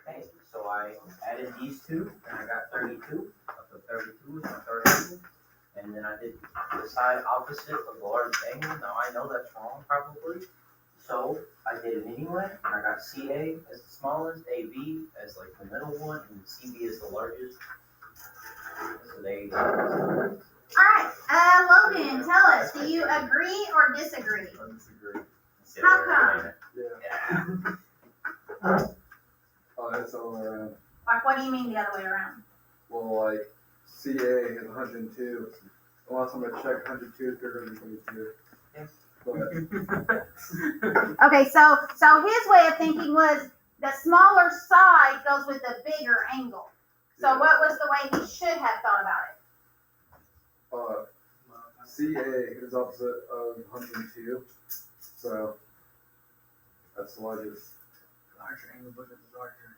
okay, so I added these two, and I got 32. I put 32 as my third angle, and then I did the side opposite of the largest angle. Now I know that's wrong probably, so I did it anyway, and I got CA as the smallest, AB as like the middle one, and CB as the largest. So there you go. Alright, Logan, tell us, do you agree or disagree? I disagree. How come? Yeah. Oh, that's all around. Like, what do you mean the other way around? Well, like, CA is 102. The last time I checked, 102 is bigger than 22. Yes. But, Okay, so his way of thinking was the smaller side goes with the bigger angle. So what was the way he should have thought about it? CA is opposite of 102. So, that's the largest. Larger angle, but it's larger.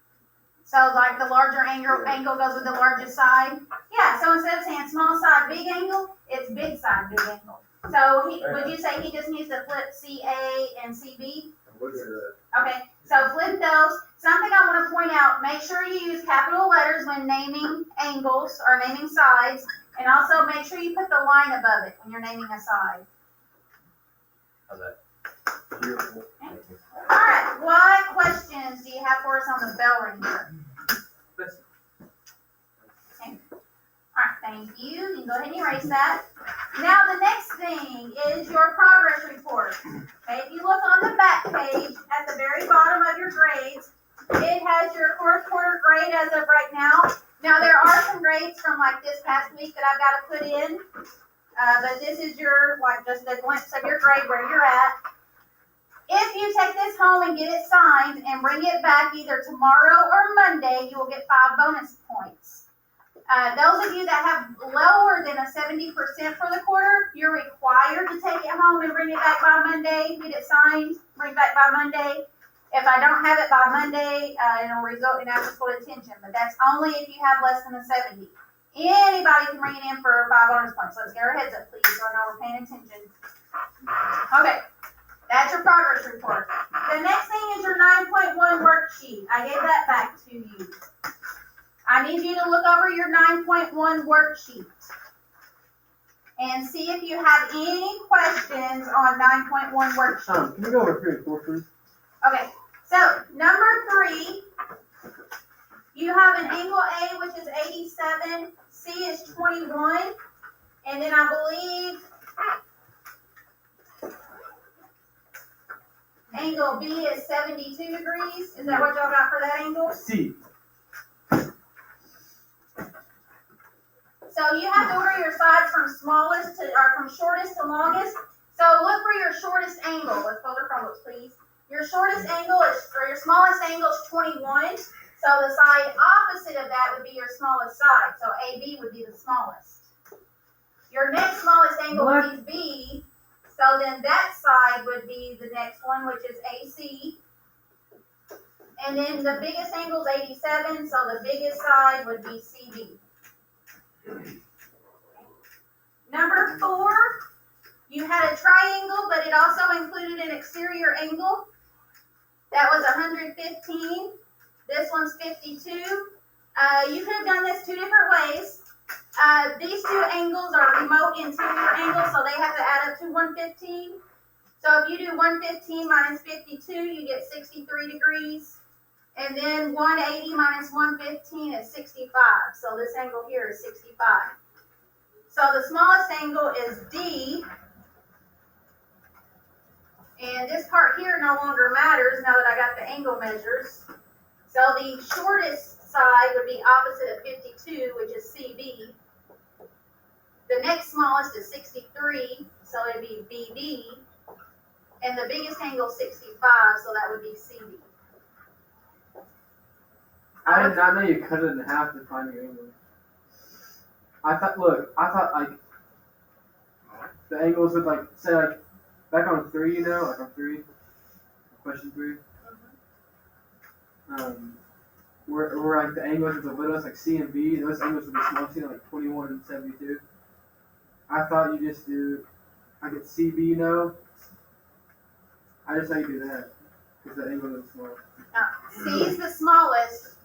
So like the larger angle goes with the largest side? Yeah, so instead of saying small side, big angle, it's big side, big angle. So would you say he just needs to flip CA and CB? What's that? Okay, so flip those. Something I want to point out, make sure you use capital letters when naming angles or naming sides, and also make sure you put the line above it when you're naming a side. How's that? Beautiful. Alright, what questions do you have for us on the bell ringer? Okay. Alright, thank you. You can go ahead and erase that. Now the next thing is your progress report. Okay, if you look on the back page at the very bottom of your grades, it has your fourth quarter grade as of right now. Now there are some grades from like this past week that I've got to put in, but this is your, like, just a glimpse of your grade where you're at. If you take this home and get it signed and bring it back either tomorrow or Monday, you will get 5 bonus points. Those of you that have lower than a 70% for the quarter, you're required to take it home and bring it back by Monday, get it signed, bring it back by Monday. If I don't have it by Monday, it'll result in after-school detention, but that's only if you have less than a 70. Anybody can bring it in for 5 bonus points. Let's get our heads up, please, so I know we're paying attention. Okay. That's your progress report. The next thing is your 9.1 worksheet. I gave that back to you. I need you to look over your 9.1 worksheet and see if you have any questions on 9.1 worksheet. Can we go over 3 and 4, please? Okay, so number 3, you have an angle A, which is 87, C is 21, and then I believe angle B is 72 degrees. Is that what y'all got for that angle? C. So you have to order your sides from smallest to, or from shortest to longest. So look for your shortest angle. Let's fold our Chromebooks, please. Your shortest angle is, or your smallest angle is 21. So the side opposite of that would be your smallest side. So AB would be the smallest. Your next smallest angle would be B. So then that side would be the next one, which is AC. And then the biggest angle is 87, so the biggest side would be CB. Number 4, you had a triangle, but it also included an exterior angle. That was 115. This one's 52. You could have done this 2 different ways. These 2 angles are remote interior angles, so they have to add up to 115. So if you do 115 minus 52, you get 63 degrees. And then 180 minus 115 is 65. So this angle here is 65. So the smallest angle is D. And this part here no longer matters now that I got the angle measures. So the shortest side would be opposite of 52, which is CB. The next smallest is 63, so it'd be BB. And the biggest angle is 65, so that would be CB. I did not know you cut it in half to find your angle. I thought like the angles would like say like back on 3, you know, like on 3, question 3. Where like the angles of the littlest, like C and B, those angles would be small, C like 21 and 72. I thought you just do, I get CB, you know. I just thought you do that because the angle is small. C is the smallest,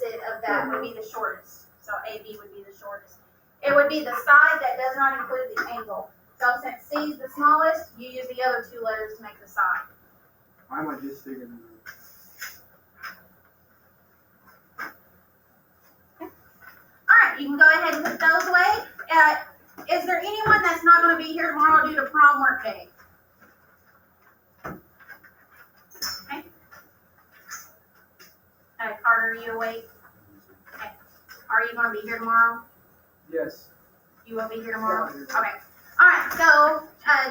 opposite of that would be the shortest. So AB would be the shortest. It would be the side that does not include the angle. So since C is the smallest, you use the other two letters to make the side. Why am I just figuring it Alright, you can go ahead and put those away. Is there anyone that's not going to be here tomorrow due to prom work day? Okay. Carter, are you awake? Okay. Are you going to be here tomorrow? Yes. You will be here tomorrow? Okay. Alright, so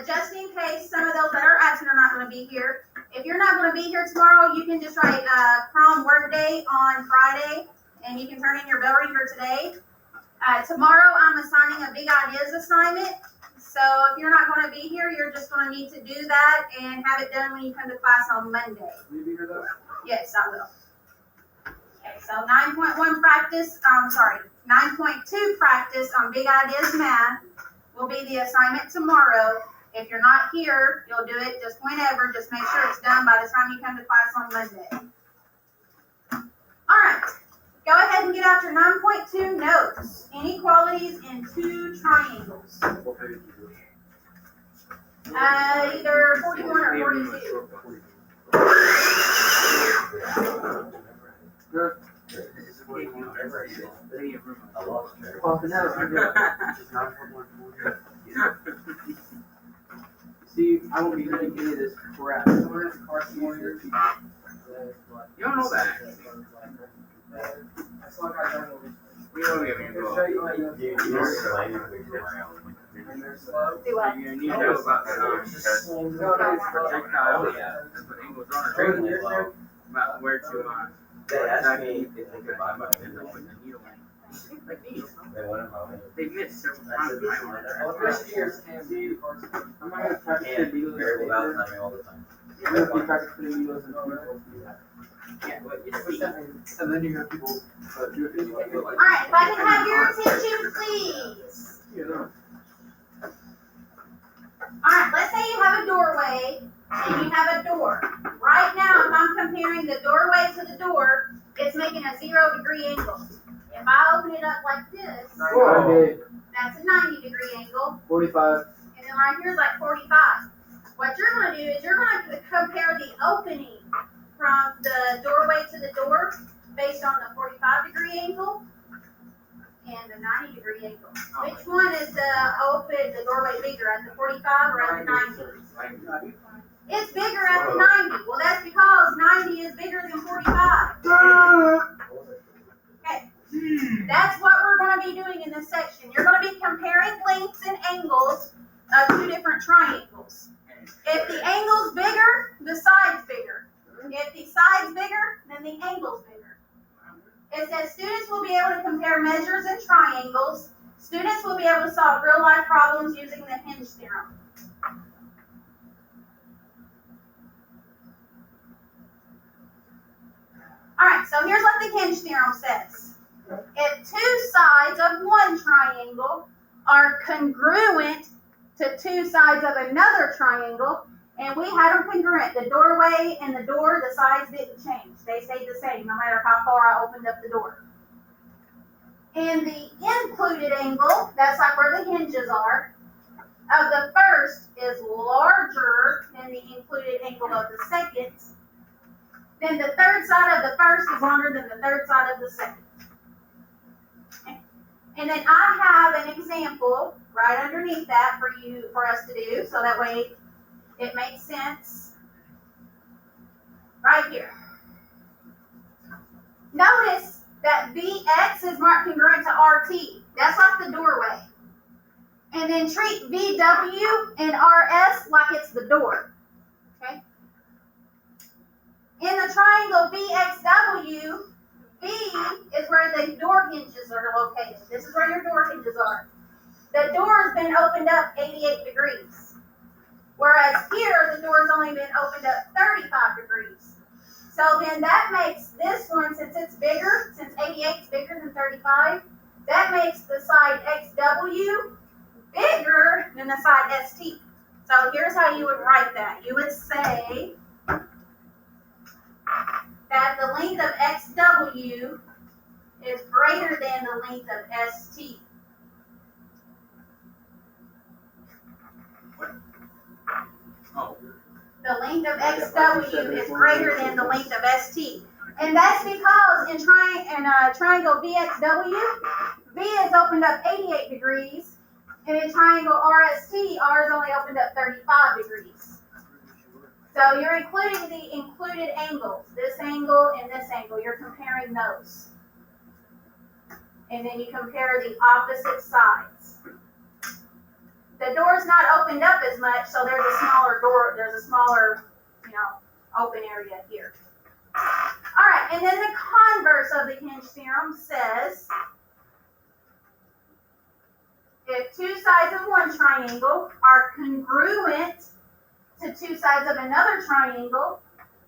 just in case some of those that are absent are not going to be here, if you're not going to be here tomorrow, you can just write prom work day on Friday, and you can turn in your bell ringer today. Tomorrow I'm assigning a big ideas assignment, so if you're not going to be here, you're just going to need to do that and have it done when you come to class on Monday. Will you be here though? Yes, I will. Okay, so 9.1 practice, 9.2 practice on big ideas math will be the assignment tomorrow. If you're not here, you'll do it just whenever. Just make sure it's done by the time you come to class on Monday. All right, go ahead and get out your 9.2 notes. Inequalities in two triangles. What page is this? Either 41 or 42. Good. I lost track. Oh, no. See, I won't be doing any of this crap. Someone has a car somewhere. You don't know that. That's like I don't know. We don't even Show know. you like You just explained it before. when they're slow. Do what? You need to know about because No, no, it's slow. projectile, that's what English are Extremely low. about where to They asked me if they could buy my end up window. with the needle. Like these. They wanted my window. They missed several I times. said, this one, First years, see, I'm not gonna practice and the needles. very well timing all the time. I'm gonna be practice putting needles in people. Yeah, but you What's see. that mean? And then you have people do it. All right, if I can have your attention, please. You know. All right, let's say you have a doorway and you have a door. Right now, if I'm comparing the doorway to the door, it's making a 0-degree angle. If I open it up like this, Okay, that's a 90-degree angle, 45. and then right here is like 45. What you're going to do is you're going to compare the opening from the doorway to the door based on the 45-degree angle and the 90-degree angle. Which one is the doorway bigger, at the 45 or at the 90? It's bigger at the 90. Well, that's because 90 is bigger than 45. Okay. That's what we're going to be doing in this section. You're going to be comparing lengths and angles of two different triangles. If the angle's bigger, the side's bigger. If the side's bigger, then the angle's bigger. It says students will be able to compare measures in triangles. Students will be able to solve real-life problems using the hinge theorem. Alright, so here's what the hinge theorem says. If two sides of one triangle are congruent to two sides of another triangle, and we had them congruent, the doorway and the door, the sides didn't change. They stayed the same no matter how far I opened up the door. And the included angle, that's like where the hinges are, of the first is larger than the included angle of the second, then the third side of the first is longer than the third side of the second. Okay. And then I have an example right underneath that for us to do, so that way it makes sense. Right here. Notice that VX is marked congruent to RT. That's like the doorway. And then treat VW and RS like it's the door. Okay? In the triangle VXW, V is where the door hinges are located. This is where your door hinges are. The door has been opened up 88 degrees. Whereas here, the door has only been opened up 35 degrees. So then that makes this one, since it's bigger, since 88 is bigger than 35, that makes the side XW bigger than the side ST. So here's how you would write that. You would say that the length of XW is greater than the length of ST. Oh, The length of XW is greater than the length of ST. And that's because in triangle VXW, V is opened up 88 degrees, and in triangle RST, R is only opened up 35 degrees. So you're including the included angles, this angle and this angle. You're comparing those. And then you compare the opposite sides. The door's not opened up as much, so there's a smaller door, there's a smaller, open area here. All right, and then the converse of the hinge theorem says if two sides of one triangle are congruent to two sides of another triangle,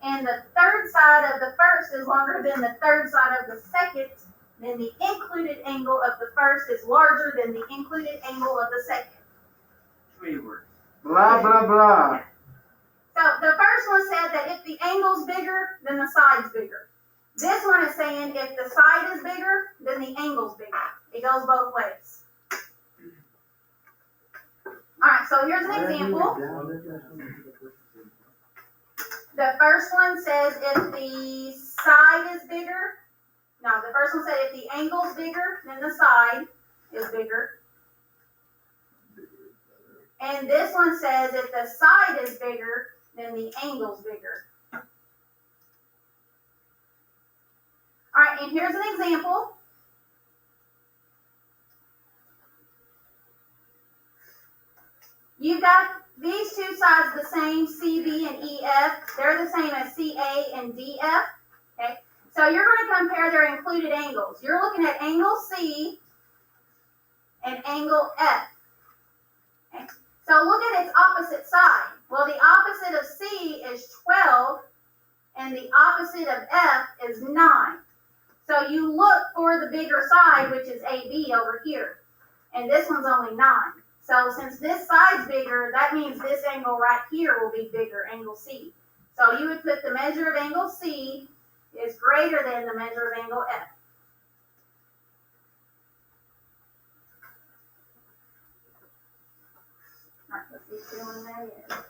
and the third side of the first is longer than the third side of the second, then the included angle of the first is larger than the included angle of the second. too many words. Blah, blah, blah. So the first one said that if the angle's bigger, then the side's bigger. This one is saying if the side is bigger, then the angle's bigger. It goes both ways. Alright, so here's an example. The first one says if the side is bigger, the first one said if the angle's bigger, then the side is bigger. And this one says if the side is bigger, then the angle's bigger. Alright, and here's an example. You've got these two sides the same, CB and EF. They're the same as CA and DF. Okay, so you're going to compare their included angles. You're looking at angle C and angle F. Okay. So look at its opposite side. Well, the opposite of C is 12, and the opposite of F is 9. So you look for the bigger side, which is AB over here. And this one's only 9. So since this side's bigger, that means this angle right here will be bigger, angle C. So you would put the measure of angle C is greater than the measure of angle F. Alright, let's see which one that is.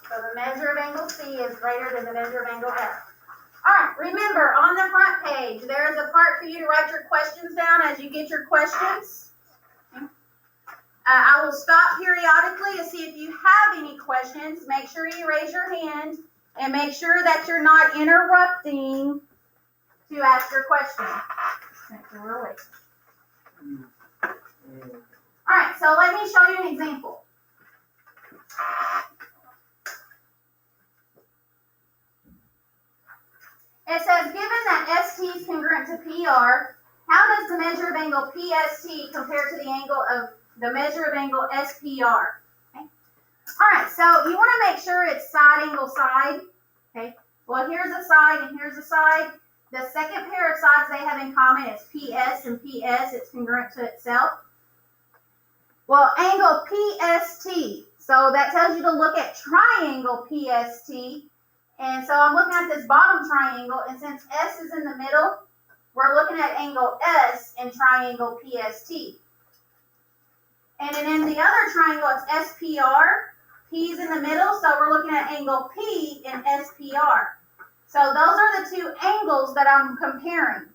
So the measure of angle C is greater than the measure of angle F. Alright, remember, on the front page, there is a part for you to write your questions down as you get your questions. Okay. I will stop periodically to see if you have any questions. Make sure you raise your hand and make sure that you're not interrupting to ask your question. Alright, so let me show you an example. It says, given that ST is congruent to PR, how does the measure of angle PST compare to the angle of the measure of angle SPR? Okay. All right, so you want to make sure it's side angle side. Okay. Well, here's a side and here's a side. The second pair of sides they have in common is PS and PS. It's congruent to itself. Well, angle PST. So that tells you to look at triangle PST. And so I'm looking at this bottom triangle, and since S is in the middle, we're looking at angle S in triangle PST. And then in the other triangle, it's SPR. P's in the middle, so we're looking at angle P in SPR. So those are the two angles that I'm comparing.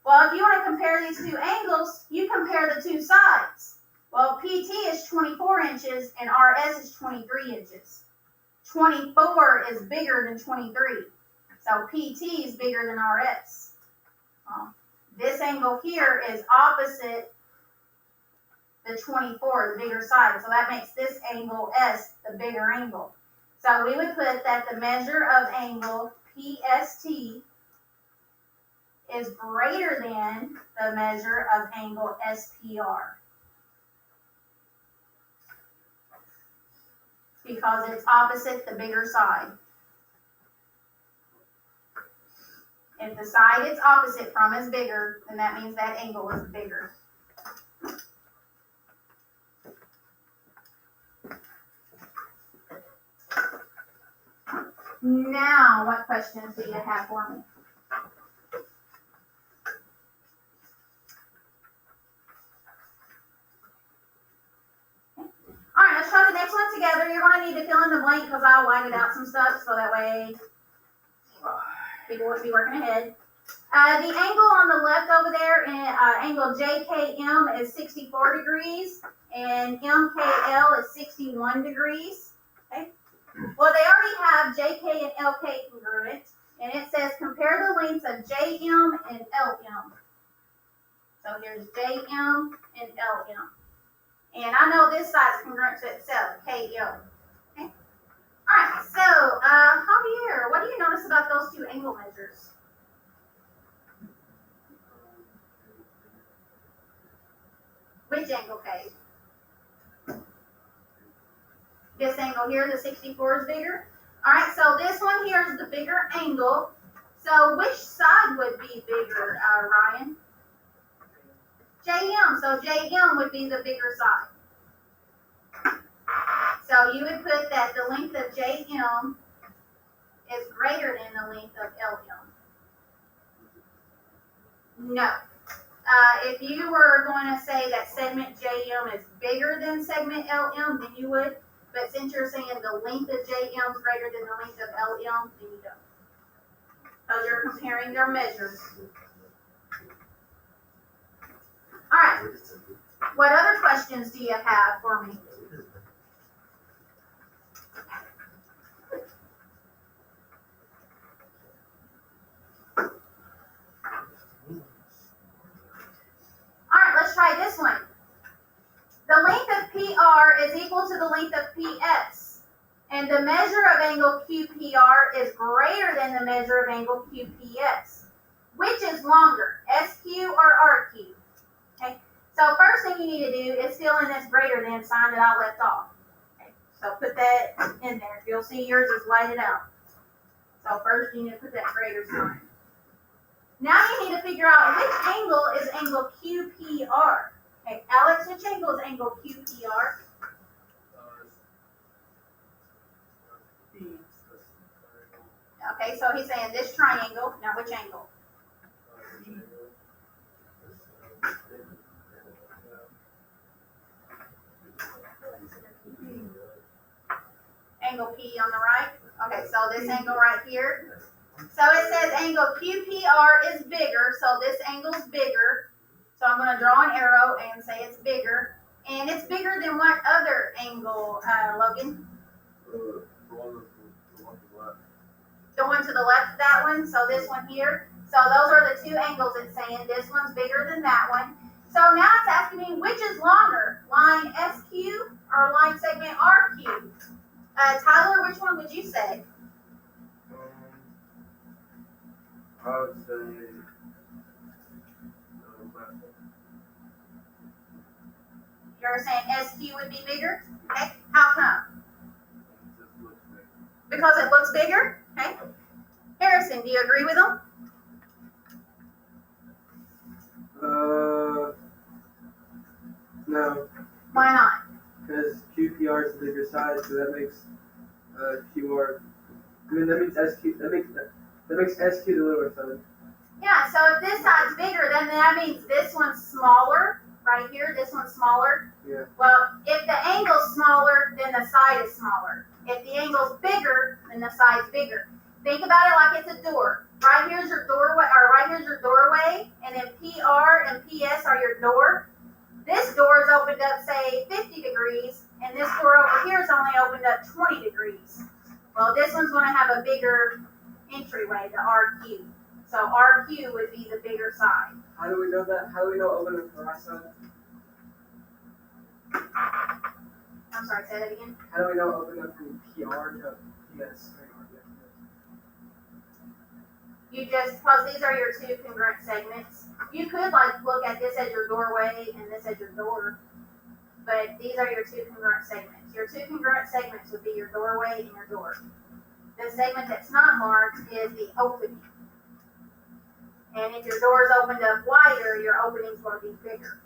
Well, if you want to compare these two angles, you compare the two sides. Well, PT is 24 inches and RS is 23 inches. 24 is bigger than 23. So PT is bigger than RS. This angle here is opposite the 24, the bigger side. So that makes this angle S the bigger angle. So we would put that the measure of angle PST is greater than the measure of angle SPR. Because it's opposite the bigger side. If the side it's opposite from is bigger, then that means that angle is bigger. Now, what questions do you have for me? Alright, let's try the next one together. You're gonna need to fill in the blank because I'll whited out some stuff so that way people won't be working ahead. The angle on the left over there, angle JKM is 64 degrees and MKL is 61 degrees. Okay. Well, they already have JK and LK congruent, and it says compare the lengths of JM and LM. So here's JM and LM. And I know this side's congruent to itself, KL. Okay. Alright, so Javier, what do you notice about those two angle measures? Which angle, Kate? This angle here, the 64 is bigger. Alright, so this one here is the bigger angle. So which side would be bigger, Ryan? JM, so JM would be the bigger side. So you would put that the length of JM is greater than the length of LM. No. If you were going to say that segment JM is bigger than segment LM, then you would. But since you're saying the length of JM is greater than the length of LM, then you don't. Because you're comparing their measures. Alright. What other questions do you have for me? Alright, let's try this one. The length of PR is equal to the length of PS. And the measure of angle QPR is greater than the measure of angle QPS. Which is longer, SQ or RQ? Okay, so first thing you need to do is fill in this greater than sign that I left off. Okay, so put that in there. You'll see yours is whited out. So first you need to put that greater sign. Now you need to figure out which angle is angle QPR. Okay, Alex, which angle is angle QPR? Okay, so he's saying this triangle. Now which angle? Angle P on the right. Okay, so this angle right here. So it says angle QPR is bigger, so this angle's bigger. So I'm going to draw an arrow and say it's bigger. And it's bigger than what other angle, Logan? The one to the left of that one, so this one here. So those are the two angles it's saying. This one's bigger than that one. So now it's asking me which is longer, line SQ or line segment RQ? Tyler, which one would you say? I would say. You're saying SQ would be bigger? Okay, how come? Because it looks bigger? Okay. Harrison, do you agree with them? No, Why not? because QPR is the bigger side, so that makes QR. I mean, that makes SQ. That makes SQ the lower side. Yeah, so if this side's bigger, then that means this one's smaller. Right here, this one's smaller. Yeah. Well, if the angle's smaller, then the side is smaller. If the angle's bigger, then the side's bigger. Think about it like it's a door. Right here's your doorway, or right here's your doorway, and then PR and PS are your door. This door is opened up, say, 50 degrees, and this door over here is only opened up 20 degrees. Well, this one's going to have a bigger entryway, the RQ. So RQ would be the bigger side. How do we know that? How do we know open up the right side? I'm sorry, say that again. How do we know open up from PR to PS? You just, because these are your two congruent segments, you could like look at this as your doorway and this as your door, but these are your two congruent segments. Your two congruent segments would be your doorway and your door. The segment that's not marked is the opening. And if your door is opened up wider, your opening's going to be bigger.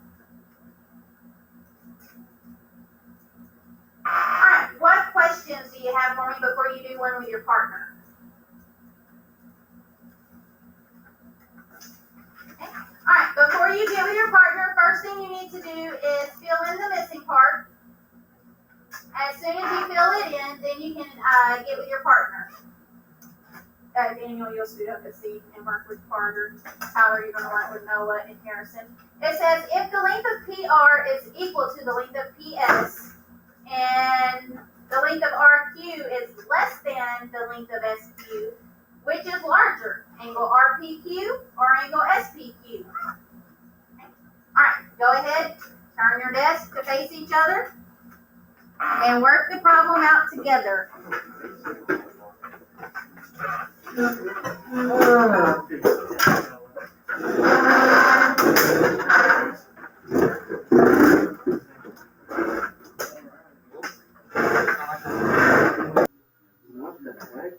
Alright, what questions do you have for me before you do one with your partner? before you get with your partner, first thing you need to do is fill in the missing part. As soon as you fill it in, then you can get with your partner. Daniel, you'll scoot up a seat and work with Carter. Tyler, you're going to work with Noah and Harrison. It says if the length of PR is equal to the length of PS and the length of RQ is less than the length of SQ, which is larger, angle RPQ or angle SPQ? Alright, go ahead, turn your desk to face each other, and work the problem out together. What the heck?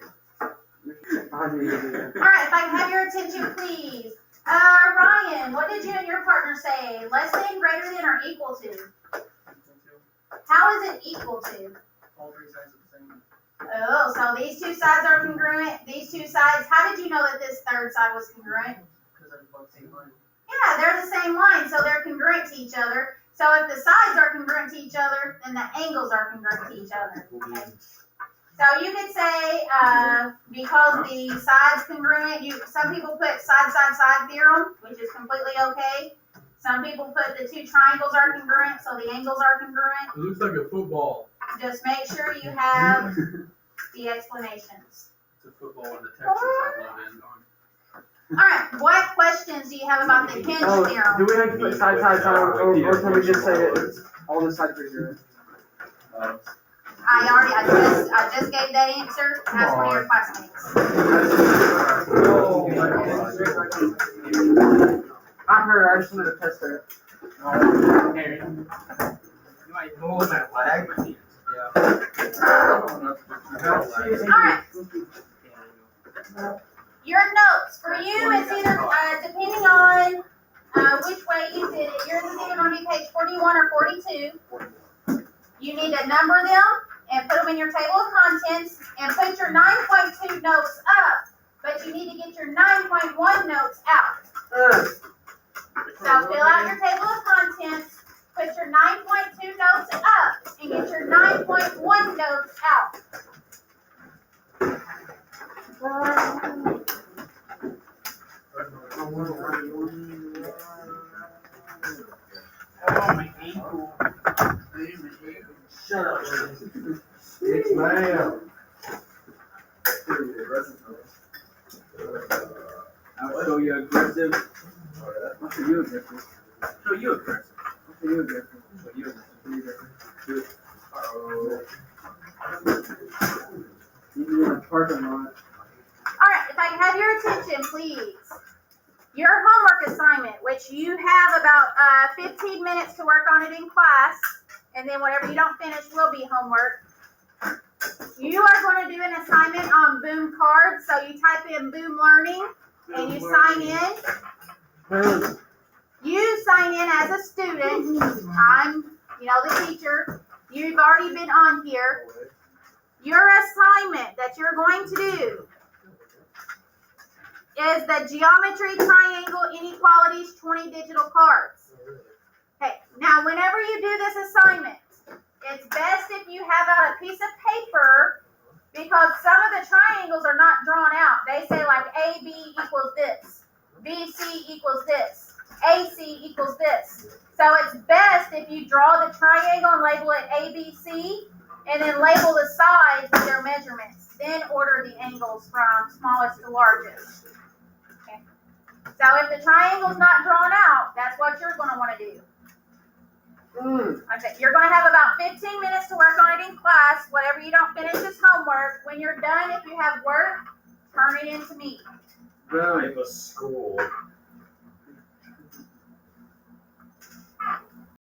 Alright, if I can have your attention, please. Ryan, what did you and your partner say? Less than, greater than, or equal to? How is it equal to? All three sides of the same. Oh, so these two sides are congruent. These two sides, how did you know that this third side was congruent? Because they're both same line. Yeah, they're the same line, so they're congruent to each other. So if the sides are congruent to each other, then the angles are congruent to each other. Okay. So you could say, because the sides congruent, some people put side theorem, which is completely okay. Some people put the two triangles are congruent, so the angles are congruent. It looks like a football. Just make sure you have the explanations. It's a football and the Texans have low end on. Alright, what questions do you have about the hinge Oh, theorem? do we have to put side, or can we just say it's all the sides are good? I just gave that answer. Ask one of your classmates. I heard, I just wanted to test it. Harry. You might move that leg. Alright, your notes. For you, it's either, depending on which way you did it, yours is either going to be page 41 or 42. You need to number them and put them in your table of contents and put your 9.2 notes up, but you need to get your 9.1 notes out. So fill out your table of contents, put your 9.2 notes up, and get your 9.1 notes out. Oh, my ankle. Shut up. Yes, ma'am. I'll show you aggressive. I'll show you aggressive. So you aggressive. I'll show you aggressive. I'll show you aggressive. Do it. You can get a parking lot. Alright, if I can have your attention, please. Your homework assignment, which you have about 15 minutes to work on it in class, and then whatever you don't finish will be homework. You are going to do an assignment on Boom Cards, so you type in Boom Learning, and you sign in. You sign in as a student. I'm, the teacher. You've already been on here. Your assignment that you're going to do is the Geometry Triangle Inequalities 20 digital cards. Okay, now whenever you do this assignment, it's best if you have out a piece of paper, because some of the triangles are not drawn out. They say like AB equals this, BC equals this, AC equals this. So it's best if you draw the triangle and label it ABC, and then label the sides with their measurements. Then order the angles from smallest to largest. Okay. So if the triangle's not drawn out, that's what you're going to want to do. Okay, you're going to have about 15 minutes to work on it in class. Whatever you don't finish is homework. When you're done, if you have work, turn it in to me. Bro, Type of school.